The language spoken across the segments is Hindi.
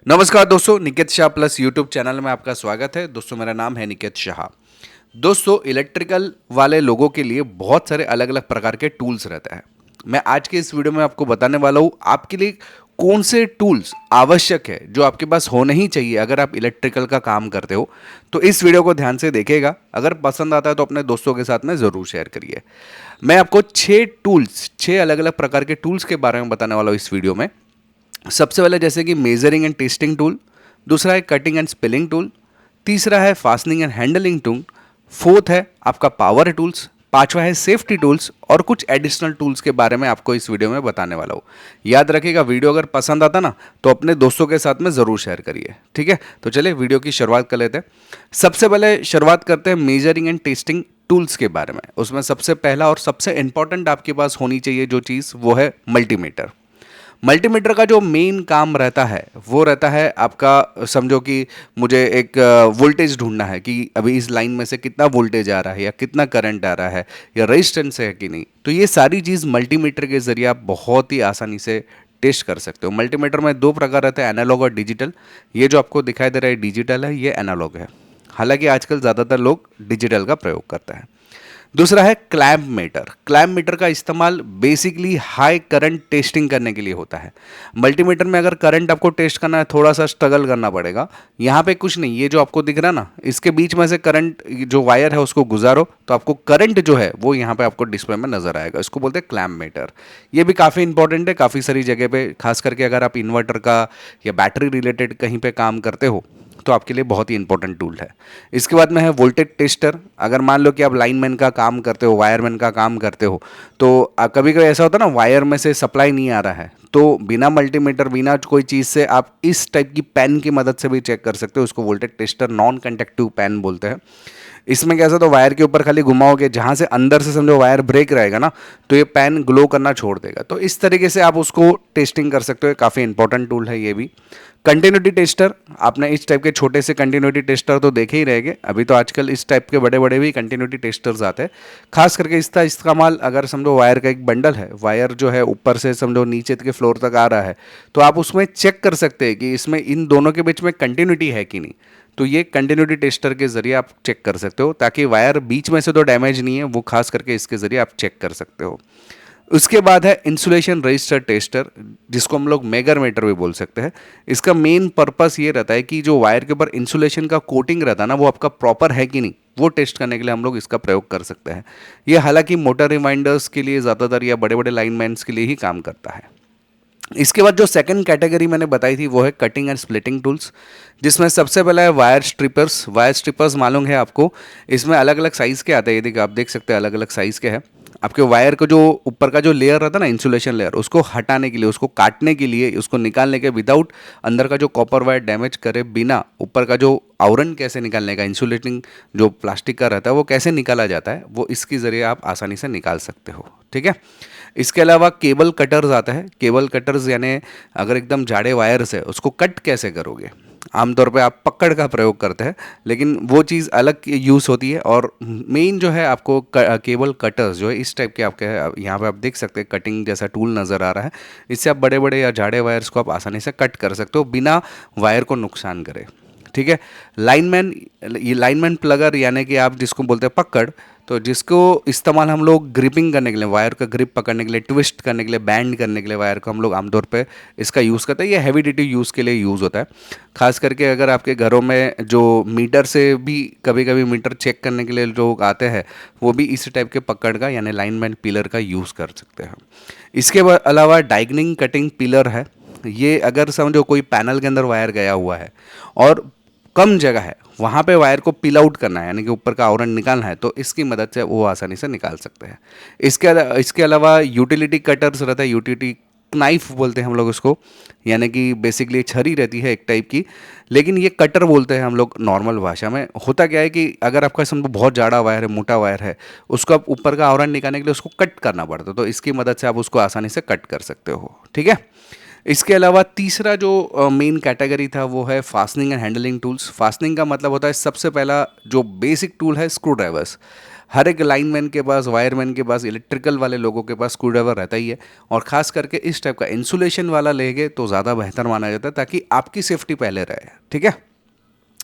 नमस्कार दोस्तों, Niket Shah plus YouTube channel में आपका स्वागत है। दोस्तों मेरा नाम है निकेत शाह। दोस्तों इलेक्ट्रिकल वाले लोगों के लिए बहुत सारे अलग अलग प्रकार के टूल्स रहते हैं। मैं आज के इस वीडियो में आपको बताने वाला हूँ आपके लिए कौन से टूल्स आवश्यक है जो आपके पास होने ही चाहिए अगर आप इलेक्ट्रिकल का काम करते हो। तो इस वीडियो को ध्यान से देखिएगा, अगर पसंद आता है तो अपने दोस्तों के साथ में ज़रूर शेयर करिए। मैं आपको 6 अलग अलग प्रकार के टूल्स के बारे में बताने वाला हूँ इस वीडियो में। सबसे पहले जैसे कि मेजरिंग एंड टेस्टिंग टूल, दूसरा है कटिंग एंड स्पिलिंग टूल, तीसरा है fastening and handling tool, fourth है आपका पावर टूल्स, पांचवा है सेफ्टी टूल्स और कुछ एडिशनल टूल्स के बारे में आपको इस वीडियो में बताने वाला हूँ। याद रखिएगा, वीडियो अगर पसंद आता ना तो अपने दोस्तों के साथ में ज़रूर शेयर करिए, ठीक है। तो चलिए वीडियो की शुरुआत कर लेते हैं। सबसे पहले शुरुआत करते हैं मेजरिंग एंड टेस्टिंग टूल्स के बारे में। उसमें सबसे पहला और सबसे इंपॉर्टेंट आपके पास होनी चाहिए जो चीज़, वो है मल्टीमीटर। मल्टीमीटर का जो मेन काम रहता है वो रहता है आपका, समझो कि मुझे एक वोल्टेज ढूंढना है कि अभी इस लाइन में से कितना वोल्टेज आ रहा है या कितना करंट आ रहा है या रेजिस्टेंस है कि नहीं। तो ये सारी चीज़ मल्टीमीटर के ज़रिए आप बहुत ही आसानी से टेस्ट कर सकते हो। मल्टीमीटर में दो प्रकार रहते हैं, एनालॉग और डिजिटल। ये जो आपको दिखाई दे रहा है डिजिटल है, ये एनालॉग है। हालांकि आजकल ज़्यादातर लोग डिजिटल का प्रयोग करते हैं। दूसरा है क्लैंप मीटर। क्लैंप मीटर का इस्तेमाल बेसिकली हाई करंट टेस्टिंग करने के लिए होता है। मल्टीमीटर में अगर करंट आपको टेस्ट करना है थोड़ा सा स्ट्रगल करना पड़ेगा। यहाँ पे कुछ नहीं, ये जो आपको दिख रहा है ना, इसके बीच में से करंट जो वायर है उसको गुजारो तो आपको करंट जो है वो यहाँ पे आपको डिस्प्ले में नजर आएगा। इसको बोलते हैं क्लैंप मीटर। ये भी काफ़ी इंपॉर्टेंट है काफ़ी सारी जगह पे, खास करके अगर आप इन्वर्टर का या बैटरी रिलेटेड कहीं पे काम करते हो तो आपके लिए बहुत ही इंपॉर्टेंट टूल है। इसके बाद में है वोल्टेज टेस्टर। अगर मान लो कि आप लाइनमैन का काम करते हो, वायरमैन का काम करते हो, तो कभी कभी ऐसा होता है ना, वायर में से सप्लाई नहीं आ रहा है, तो बिना मल्टीमीटर बिना कोई चीज़ से आप इस टाइप की पेन की मदद से भी चेक कर सकते हो। उसको voltage tester non conductive pen बोलते हैं। इसमें कैसा, तो वायर के ऊपर खाली घुमाओगे, जहाँ से अंदर से समझो वायर ब्रेक रहेगा ना, तो ये पेन ग्लो करना छोड़ देगा। तो इस तरीके से आप उसको टेस्टिंग कर सकते हो। काफ़ी इंपॉर्टेंट टूल है ये भी। कंटिन्यूटी टेस्टर, आपने इस टाइप के छोटे से कंटिन्यूटी टेस्टर तो देखे ही रहेंगे। अभी तो आजकल इस टाइप के बड़े बड़े भी कंटिन्यूटी टेस्टर्स आते हैं। खास करके इसका इस्तेमाल अगर समझो वायर का एक बंडल है, वायर जो है ऊपर से समझो नीचे के फ्लोर तक आ रहा है, तो आप उसमें चेक कर सकते हैं कि इसमें इन दोनों के बीच में कंटिन्यूटी है कि नहीं। तो ये कंटिन्यूटी टेस्टर के जरिए आप चेक कर सकते हो, ताकि वायर बीच में से तो डैमेज नहीं है, वो खास करके इसके जरिए आप चेक कर सकते हो। उसके बाद है इंसुलेशन रजिस्टर टेस्टर, जिसको हम लोग मेगामीटर भी बोल सकते हैं। इसका मेन पर्पस ये रहता है कि जो वायर के ऊपर इंसुलेशन का कोटिंग रहता है ना, वो आपका प्रॉपर है कि नहीं, वो टेस्ट करने के लिए हम लोग इसका प्रयोग कर सकते हैं। ये हालांकि मोटर रिमाइंडर्स के लिए ज़्यादातर या बड़े बड़े लाइनमैन्स के लिए ही काम करता है। इसके बाद जो सेकंड कैटेगरी मैंने बताई थी वो है कटिंग एंड स्प्लिटिंग टूल्स, जिसमें सबसे पहला है वायर स्ट्रिपर्स। वायर स्ट्रिपर्स मालूम है आपको, इसमें अलग अलग साइज़ के आते हैं। ये देखिए, आप देख सकते हैं अलग अलग साइज़ के हैं। आपके वायर को जो ऊपर का जो लेयर रहता है ना, इंसुलेशन लेयर, उसको हटाने के लिए, उसको काटने के लिए, उसको निकालने के विदाउट अंदर का जो कॉपर वायर डैमेज करे बिना, ऊपर का जो आवरण कैसे निकालने का, इंसुलेटिंग जो प्लास्टिक का रहता है वो कैसे निकाला जाता है, वो इसके ज़रिए आप आसानी से निकाल सकते हो, ठीक है। इसके अलावा केबल कटर्स आता है। केबल कटर्स यानी अगर एकदम जाड़े वायर्स है उसको कट कैसे करोगे। आमतौर पे आप पकड़ का प्रयोग करते हैं, लेकिन वो चीज़ अलग यूज़ होती है। और मेन जो है आपको केबल कटर्स जो है इस टाइप के आपके यहाँ पे आप देख सकते हैं, कटिंग जैसा टूल नज़र आ रहा है। इससे आप बड़े बड़े या जाड़े वायर्स को आप आसानी से कट कर सकते हो बिना वायर को नुकसान करे, ठीक है। लाइनमैन, ये लाइनमैन प्लगर यानी कि आप जिसको बोलते हैं पकड़, तो जिसको इस्तेमाल हम लोग ग्रिपिंग करने के लिए, वायर का ग्रिप पकड़ने के लिए, ट्विस्ट करने के लिए, बैंड करने के लिए वायर को हम लोग आमतौर पे इसका यूज़ करते हैं। ये हैवी ड्यूटी यूज़ के लिए यूज़ होता है। खास करके अगर आपके घरों में जो मीटर से भी कभी कभी मीटर चेक करने के लिए लोग आते हैं, वो भी इस टाइप के पकड़ का यानी लाइनमैन पिलर का यूज़ कर सकते हैं। इसके अलावा डायगनिंग कटिंग पिलर है। ये अगर समझो कोई पैनल के अंदर वायर गया हुआ है और कम जगह है, वहाँ पे वायर को पिल आउट करना है यानी कि ऊपर का आवरण निकालना है, तो इसकी मदद से वो आसानी से निकाल सकते हैं। इसके अलावा यूटिलिटी कटर्स रहता है, यूटिलिटी नाइफ बोलते हैं हम लोग उसको, यानी कि बेसिकली छरी रहती है एक टाइप की, लेकिन ये कटर बोलते हैं हम लोग नॉर्मल भाषा में। होता क्या है कि अगर आपका समझो बहुत जाड़ा वायर है, मोटा वायर है, उसको आप ऊपर का आवरण निकालने के लिए उसको कट करना पड़ता है, तो इसकी मदद से आप उसको आसानी से कट कर सकते हो, ठीक है। इसके अलावा तीसरा जो मेन कैटेगरी था वो है fastening and handling tools. Fastening का मतलब होता है, सबसे पहला जो बेसिक टूल है स्क्रू ड्राइवर्स। हर एक लाइनमैन के पास, वायरमैन के पास, इलेक्ट्रिकल वाले लोगों के पास स्क्रू ड्राइवर रहता ही है। और ख़ास करके इस टाइप का इंसुलेशन वाला लेंगे तो ज़्यादा बेहतर माना जाता है, ताकि आपकी सेफ्टी पहले रहे। ठीक है।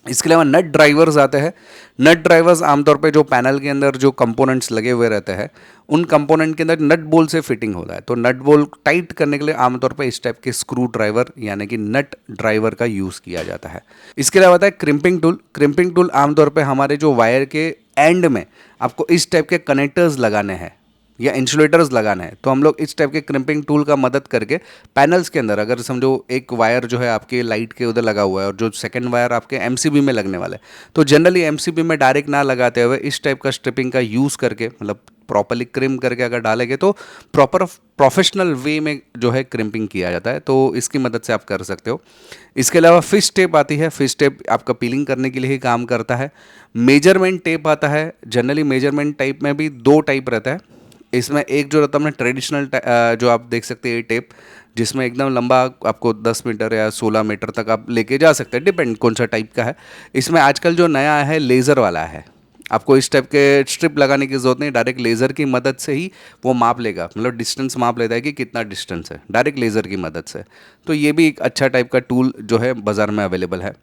इसके अलावा नट ड्राइवर्स आते हैं। नट ड्राइवर्स आमतौर पे जो पैनल के अंदर जो कंपोनेंट्स लगे हुए रहते हैं, उन कंपोनेंट के अंदर नट बोल से फिटिंग होता है। तो नट बोल टाइट करने के लिए आमतौर पे इस टाइप के स्क्रू ड्राइवर यानी कि नट ड्राइवर का यूज़ किया जाता है। इसके अलावा आता है क्रिम्पिंग टूल। क्रिम्पिंग टूल आमतौर पे हमारे जो वायर के एंड में आपको इस टाइप के कनेक्टर्स लगाने हैं या इंसुलेटर्स लगाना है, तो हम लोग इस टाइप के क्रिम्पिंग टूल का मदद करके पैनल्स के अंदर, अगर समझो एक वायर जो है आपके लाइट के उधर लगा हुआ है और जो सेकंड वायर आपके एमसीबी में लगने वाला है, तो जनरली एमसीबी में डायरेक्ट ना लगाते हुए इस टाइप का स्ट्रिपिंग का यूज़ करके, मतलब प्रॉपरली क्रिम करके अगर डालेंगे तो प्रॉपर प्रोफेशनल वे में जो है क्रिम्पिंग किया जाता है। तो इसकी मदद से आप कर सकते हो। इसके अलावा फिश टेप आती है। फिश टेप आपका पीलिंग करने के लिए ही काम करता है। मेजरमेंट टेप आता है। जनरली मेजरमेंट टाइप में भी दो टाइप रहता है। इसमें एक जो रहता है अपना ट्रेडिशनल जो आप देख सकते हैं ये टेप, जिसमें एकदम लंबा आपको 10 मीटर या 16 मीटर तक आप लेके जा सकते हैं, डिपेंड कौन सा टाइप का है। इसमें आजकल जो नया है लेज़र वाला है। आपको इस टाइप के स्ट्रिप लगाने की ज़रूरत नहीं, डायरेक्ट लेज़र की मदद से ही वो माप लेगा, मतलब डिस्टेंस माप लेता है कि कितना डिस्टेंस है, डायरेक्ट लेज़र की मदद से। तो ये भी एक अच्छा टाइप का टूल जो है बाज़ार में अवेलेबल है।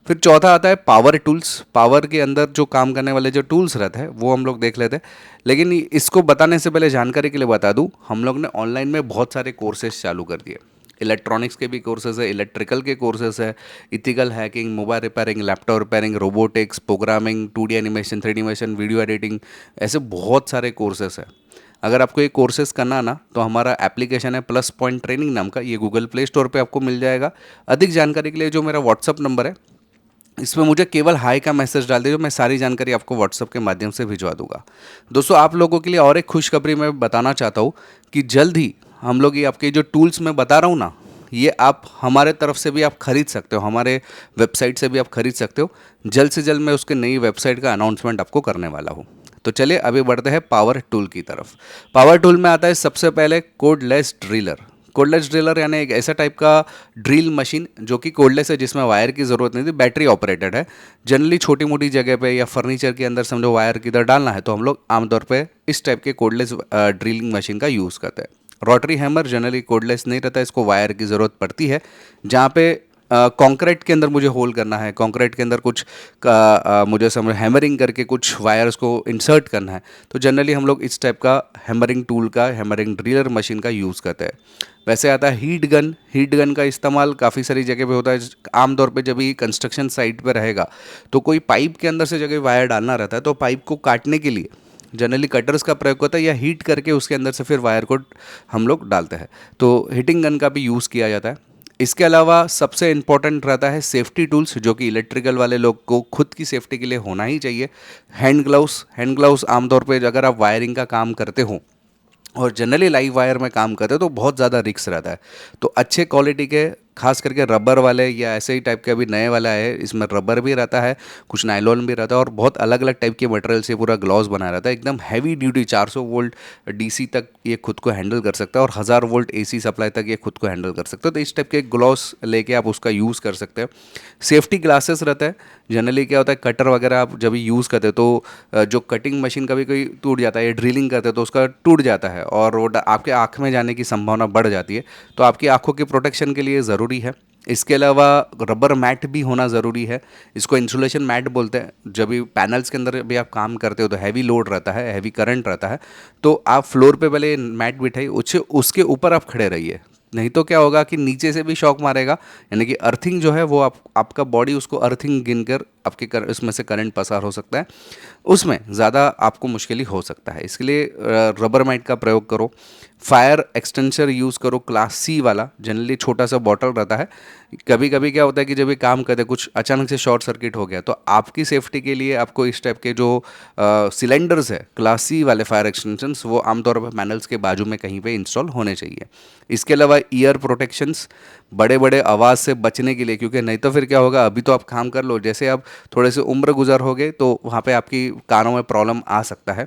फिर चौथा आता है पावर टूल्स। पावर के अंदर जो काम करने वाले जो टूल्स रहते हैं वो हम लोग देख लेते हैं। लेकिन इसको बताने से पहले जानकारी के लिए बता दूं, हम लोग ने ऑनलाइन में बहुत सारे कोर्सेज चालू कर दिए। इलेक्ट्रॉनिक्स के भी कोर्सेज है, इलेक्ट्रिकल के कोर्सेज है, ethical hacking, mobile repairing, laptop repairing, robotics, programming, 2D animation, 3D animation, video editing, ऐसे बहुत सारे कोर्सेज है। अगर आपको ये कोर्सेज करना ना, तो हमारा एप्लीकेशन है प्लस पॉइंट ट्रेनिंग नाम का, ये गूगल प्ले स्टोर पे आपको मिल जाएगा। अधिक जानकारी के लिए जो मेरा व्हाट्सअप नंबर है, इसमें मुझे केवल हाई का मैसेज डाल दीजिए, मैं सारी जानकारी आपको व्हाट्सअप के माध्यम से भिजवा दूंगा। दोस्तों, आप लोगों के लिए और एक खुशखबरी मैं बताना चाहता हूँ कि जल्द ही हम लोग ये आपके जो टूल्स मैं बता रहा हूँ ना, ये आप हमारे तरफ से भी आप खरीद सकते हो, हमारे वेबसाइट से भी आप खरीद सकते हो। जल्द से जल्द मैं उसके नई वेबसाइट का अनाउंसमेंट आपको करने वाला हूँ। तो चलिए अभी बढ़ते हैं पावर टूल की तरफ। पावर टूल में आता है सबसे पहले कोडलेस ड्रिलर। कोडलेस ड्रिलर यानी एक ऐसा टाइप का ड्रिल मशीन जो कि कोडलेस है, जिसमें वायर की ज़रूरत नहीं थी, बैटरी ऑपरेटेड है। जनरली छोटी मोटी जगह पे या फर्नीचर के अंदर समझो वायर किधर डालना है, तो हम लोग आमतौर पे इस टाइप के कोडलेस ड्रिलिंग मशीन का यूज़ करते हैं। रोटरी हैमर जनरली कोडलेस नहीं रहता है, इसको वायर की ज़रूरत पड़ती है। जहाँ पे कंक्रीट के अंदर मुझे होल करना है, कंक्रीट के अंदर कुछ मुझे समझ हैमरिंग करके कुछ वायर्स को इंसर्ट करना है, तो जनरली हम लोग इस टाइप का हैमरिंग टूल का, हैमरिंग ड्रिलर मशीन का यूज़ करते हैं। वैसे आता है हीट गन। हीट गन का इस्तेमाल काफ़ी सारी जगह पे होता है। आमतौर पे जब भी कंस्ट्रक्शन साइट पे रहेगा तो कोई पाइप के अंदर से जगह वायर डालना रहता है, तो पाइप को काटने के लिए जनरली कटर्स का प्रयोग होता है, या हीट करके उसके अंदर से फिर वायर को हम लोग डालते हैं। तो हीटिंग गन का भी यूज़ किया जाता है। इसके अलावा सबसे इम्पॉर्टेंट रहता है सेफ्टी टूल्स, जो कि इलेक्ट्रिकल वाले लोग को खुद की सेफ्टी के लिए होना ही चाहिए। Hand gloves. हैंड ग्लव्स आमतौर पे अगर आप वायरिंग का काम करते हो और जनरली लाइव वायर में काम करते हो तो बहुत ज़्यादा रिस्क रहता है। तो अच्छे क्वालिटी के, खास करके रबर वाले या ऐसे ही टाइप के अभी नए वाला है, इसमें रबर भी रहता है, कुछ नायलॉन भी रहता है, और बहुत अलग अलग टाइप के मटेरियल से पूरा ग्लॉस बनाया रहता है। एकदम हैवी ड्यूटी 400 वोल्ट डीसी तक ये खुद को हैंडल कर सकता है, और 1000 वोल्ट एसी सप्लाई तक ये खुद को हैंडल कर सकता है। तो इस टाइप के ग्लॉस लेके आप उसका यूज़ कर सकते हैं। सेफ्टी ग्लासेस रहता है। जनरली क्या होता है, कटर वगैरह आप जब यूज़ करते हो तो जो कटिंग मशीन कभी कभी टूट जाता है, या ड्रिलिंग करते हो तो उसका टूट जाता है और वो आपके आँख में जाने की संभावना बढ़ जाती है। तो आपकी आँखों के प्रोटेक्शन के लिए ज़रूरी है। इसके अलावा रबर मैट भी होना ज़रूरी है। इसको इंसुलेशन मैट बोलते हैं। जब भी पैनल्स के अंदर भी आप काम करते हो तो हैवी लोड रहता है, हैवी करंट रहता है, तो आप फ्लोर पे पहले मैट बिठाइए, उसके ऊपर आप खड़े रहिए। नहीं तो क्या होगा कि नीचे से भी शॉक मारेगा, यानी कि अर्थिंग जो है वो आपका बॉडी उसको अर्थिंग गिनकर आपके उसमें से करंट पसार हो सकता है, उसमें ज़्यादा आपको मुश्किल हो सकता है। इसके लिए रबर मैट का प्रयोग करो। फायर एक्सटेंशर यूज़ करो, क्लास सी वाला। जनरली छोटा सा बॉटल रहता है। कभी कभी क्या होता है कि जब ये काम करते कुछ अचानक से शॉर्ट सर्किट हो गया, तो आपकी सेफ्टी के लिए आपको इस टाइप के जो सिलेंडर्स है क्लास सी वाले फायर एक्सटेंशंस, वो आमतौर पर पैनल्स के बाजू में कहीं पे इंस्टॉल होने चाहिए। इसके अलावा ईयर प्रोटेक्शंस, बड़े बड़े आवाज़ से बचने के लिए, क्योंकि नहीं तो फिर क्या होगा, अभी तो आप काम कर लो, जैसे आप थोड़े से उम्र गुजर होगे तो वहाँ पे आपकी कानों में प्रॉब्लम आ सकता है।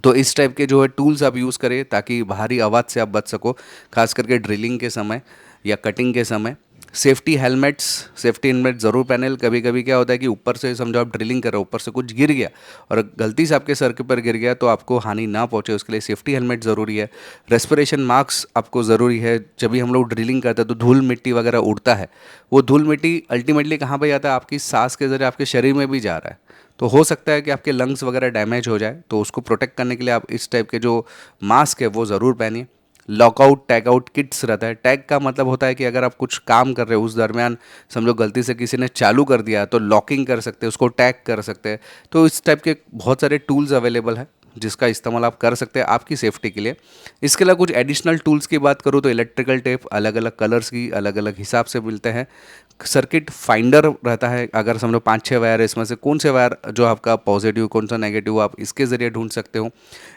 तो इस टाइप के जो है टूल्स आप यूज़ करें ताकि बाहरी आवाज़ से आप बच सको, खास करके ड्रिलिंग के समय या कटिंग के समय। सेफ्टी हेलमेट्स, सेफ्टी हेलमेट ज़रूर पहने। कभी कभी क्या होता है कि ऊपर से समझो आप ड्रिलिंग कर रहे हो, ऊपर से कुछ गिर गया और गलती से आपके सर के ऊपर गिर गया तो आपको हानि ना पहुंचे, उसके लिए सेफ्टी हेलमेट ज़रूरी है। रेस्पिरेशन मास्क आपको ज़रूरी है। जब भी हम लोग ड्रिलिंग करते हैं तो धूल मिट्टी वगैरह उड़ता है, वो धूल मिट्टी अल्टीमेटली कहाँ पर जाता है, आपकी सांस के जरिए आपके शरीर में भी जा रहा है। तो हो सकता है कि आपके लंग्स वगैरह डैमेज हो जाए, तो उसको प्रोटेक्ट करने के लिए आप इस टाइप के जो मास्क है वो ज़रूर पहनिए। लॉकआउट टैग आउट किट्स रहता है। टैग का मतलब होता है कि अगर आप कुछ काम कर रहे हो उस दरमियान समझो गलती से किसी ने चालू कर दिया तो लॉकिंग कर सकते हैं, उसको टैग कर सकते हैं। तो इस टाइप के बहुत सारे टूल्स अवेलेबल है जिसका इस्तेमाल आप कर सकते हैं आपकी सेफ्टी के लिए। इसके अलावा कुछ एडिशनल टूल्स की बात करूँ तो इलेक्ट्रिकल टेप अलग अलग कलर्स की अलग अलग हिसाब से मिलते हैं। सर्किट फाइंडर रहता है, अगर समझो 5-6 वायर है, इसमें से कौन से वायर जो आपका पॉजिटिव कौन सा नेगेटिव आप इसके ज़रिए ढूंढ सकते हो।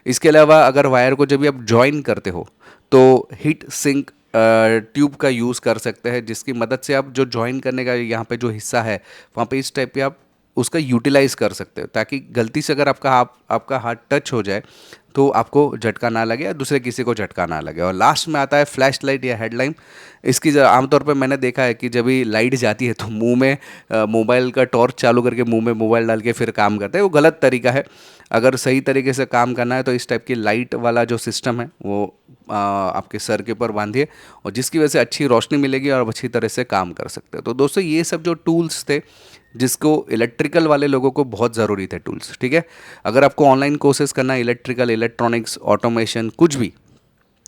इसके अलावा अगर वायर को जब भी आप ज्वाइन करते हो तो हीट सिंक ट्यूब का यूज़ कर सकते हैं, जिसकी मदद से आप जो ज्वाइन करने का यहाँ पे जो हिस्सा है वहाँ पे इस टाइप के आप उसका यूटिलाइज कर सकते हो, ताकि गलती से अगर आपका हाथ टच हो जाए तो आपको झटका ना लगे या दूसरे किसी को झटका ना लगे। और लास्ट में आता है फ्लैश लाइट या हेडलाइट। इसकी आमतौर पे मैंने देखा है कि जब भी लाइट जाती है तो मुंह में मोबाइल का टॉर्च चालू करके मुंह में मोबाइल डाल के फिर काम करते हैं, वो गलत तरीका है। अगर सही तरीके से काम करना है तो इस टाइप की लाइट वाला जो सिस्टम है वो आपके सर के ऊपर बांधिए, और जिसकी वजह से अच्छी रोशनी मिलेगी और आप अच्छी तरह से काम कर सकते हो। तो दोस्तों ये सब जो टूल्स थे जिसको इलेक्ट्रिकल वाले लोगों को बहुत ज़रूरी थे टूल्स, ठीक है। अगर आपको ऑनलाइन कोर्सेज करना है इलेक्ट्रिकल, इलेक्ट्रॉनिक्स, ऑटोमेशन, कुछ भी,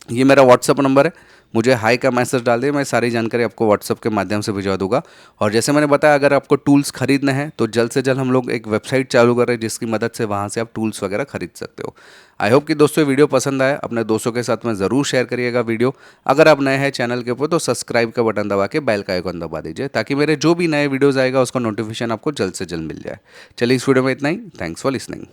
ये मेरा व्हाट्सअप नंबर है, मुझे हाई का मैसेज डाल दिए, मैं सारी जानकारी आपको व्हाट्सअप के माध्यम से भिजवा दूंगा। और जैसे मैंने बताया अगर आपको टूल्स खरीदने हैं तो जल्द से जल्द हम लोग एक वेबसाइट चालू कर रहे हैं जिसकी मदद से वहाँ से आप टूल्स वगैरह खरीद सकते हो। आई होप कि दोस्तों वीडियो पसंद आया, अपने दोस्तों के साथ में ज़रूर शेयर करिएगा वीडियो। अगर आप नए हैं चैनल के ऊपर तो सब्सक्राइब का बटन दबा के बेल का आइकन दबा दीजिए, ताकि मेरे जो भी नए वीडियोज़ आएगा उसका नोटिफिकेशन आपको जल्द से जल्द मिल जाए। चलिए इस वीडियो में इतना ही। Thanks for listening.